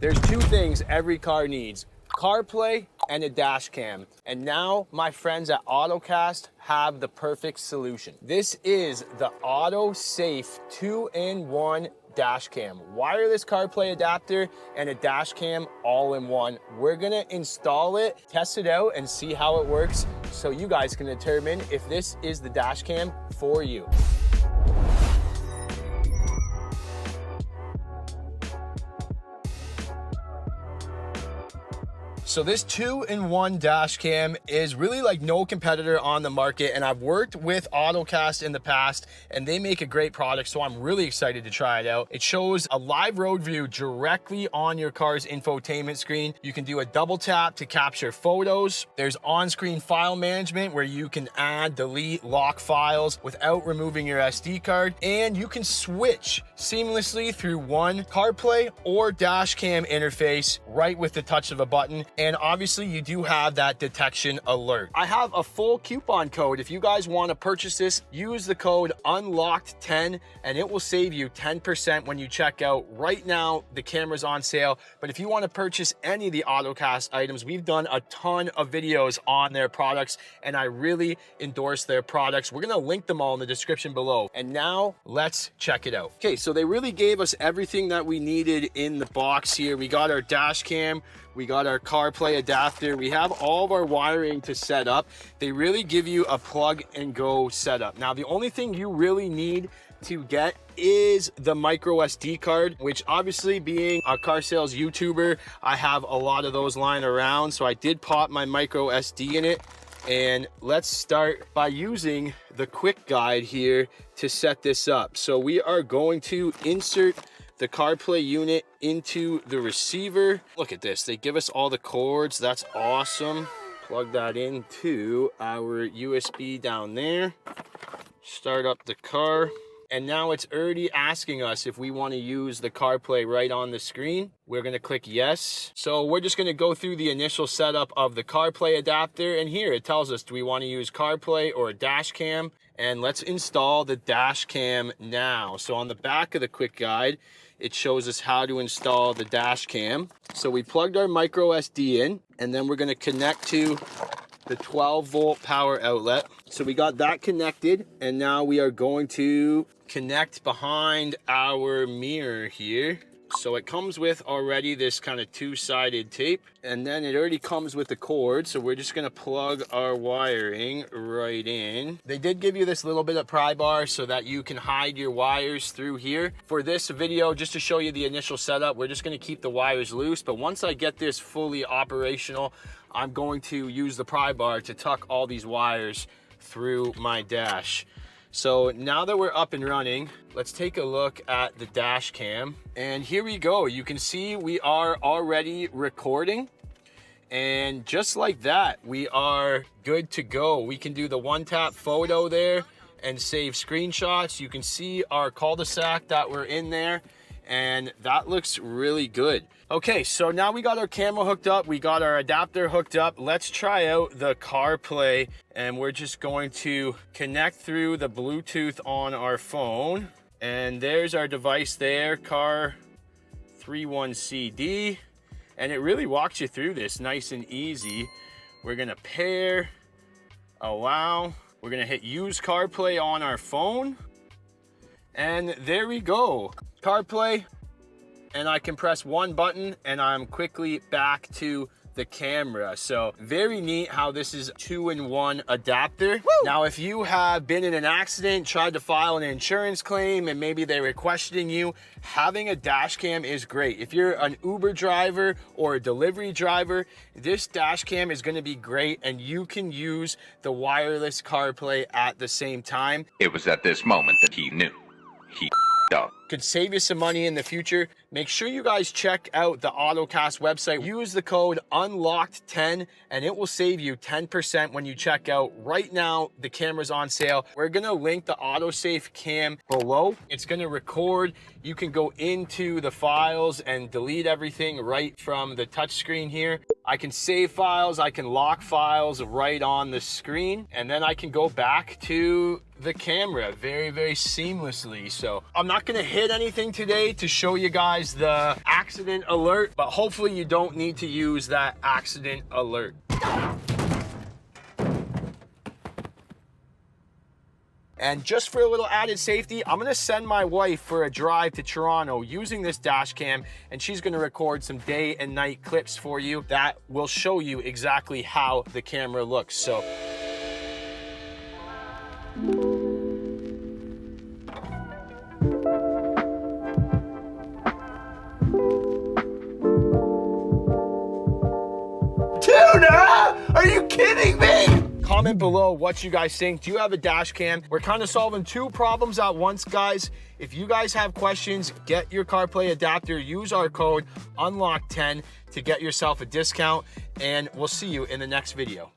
There's two things every car needs: CarPlay and a dash cam. And now my friends at AutoCast have the perfect solution. This is the OttoSafe 2-in-1 dash cam, wireless CarPlay adapter and a dash cam all in one. We're gonna install it, test it out, and see how it works so you guys can determine if this is the dash cam for you. So this 2-in-1 dash cam is really like no competitor on the market, and I've worked with AutoCast in the past and they make a great product, so I'm really excited to try it out. It shows a live road view directly on your car's infotainment screen. You can do a double tap to capture photos. There's on-screen file management where you can add, delete, lock files without removing your SD card, and you can switch seamlessly through one CarPlay or dash cam interface right with the touch of a button. And obviously you do have that detection alert. I have a full coupon code. If you guys want to purchase this, use the code UNLOCKED10 and it will save you 10% when you check out. Right now, the camera's on sale, but if you want to purchase any of the AutoCast items, we've done a ton of videos on their products and I really endorse their products. We're going to link them all in the description below. And now let's check it out. Okay, so they really gave us everything that we needed in the box here. We got our dash cam, we got our CarPlay adapter, we have all of our wiring to set up. They really give you a plug and go setup. Now, the only thing you really need to get is the micro SD card, which obviously being a car sales YouTuber, I have a lot of those lying around. So I did pop my micro SD in it. And let's start by using the quick guide here to set this up. So we are going to insert the CarPlay unit into the receiver. Look at this, they give us all the cords. That's awesome. Plug that into our USB down there. Start up the car. And now it's already asking us if we want to use the CarPlay right on the screen. We're going to click yes. So we're just going to go through the initial setup of the CarPlay adapter. And here it tells us, do we want to use CarPlay or a dash cam? And let's install the dash cam now. So on the back of the quick guide, it shows us how to install the dash cam. So we plugged our micro SD in, and then we're going to connect to the 12-volt power outlet. So we got that connected, and now we are going to connect behind our mirror here. So it comes with already this kind of two-sided tape, and then it already comes with the cord. So we're just gonna plug our wiring right in. They did give you this little bit of pry bar so that you can hide your wires through here. For this video, just to show you the initial setup, we're just gonna keep the wires loose, but once I get this fully operational, I'm going to use the pry bar to tuck all these wires through my dash. So now that we're up and running, let's take a look at the dash cam. And here we go. You can see we are already recording. And just like that, we are good to go. We can do the one-tap photo there and save screenshots. You can see our cul-de-sac that we're in there. And that looks really good. Okay, so now we got our camera hooked up, we got our adapter hooked up. Let's try out the CarPlay, and we're just going to connect through the Bluetooth on our phone. And there's our device there, Car 31CD. And it really walks you through this nice and easy. We're gonna pair, allow. We're gonna hit use CarPlay on our phone. And there we go, CarPlay, and I can press one button and I'm quickly back to the camera. So very neat how this is 2-in-1 adapter. Woo! Now, if you have been in an accident, tried to file an insurance claim, and maybe they were questioning you, having a dash cam is great. If you're an Uber driver or a delivery driver, this dash cam is gonna be great, and you can use the wireless CarPlay at the same time. It was at this moment that he knew. He up. Could save you some money in the future. Make sure you guys check out the AutoCast website. Use the code UNLOCKED10 and it will save you 10% when you check out. Right now, the camera's on sale. We're gonna link the OttoSafe Cam below. It's gonna record. You can go into the files and delete everything right from the touchscreen here. I can save files, I can lock files right on the screen, and then I can go back to the camera very, very seamlessly. So I'm not gonna hit anything today to show you guys the accident alert, but hopefully you don't need to use that accident alert. And just for a little added safety, I'm gonna send my wife for a drive to Toronto using this dash cam, and she's gonna record some day and night clips for you that will show you exactly how the camera looks. So. Tuna! Are you kidding me? Comment below what you guys think. Do you have a dash cam? We're kind of solving two problems at once, guys. If you guys have questions, get your CarPlay adapter. Use our code UNLOCK10 to get yourself a discount, and we'll see you in the next video.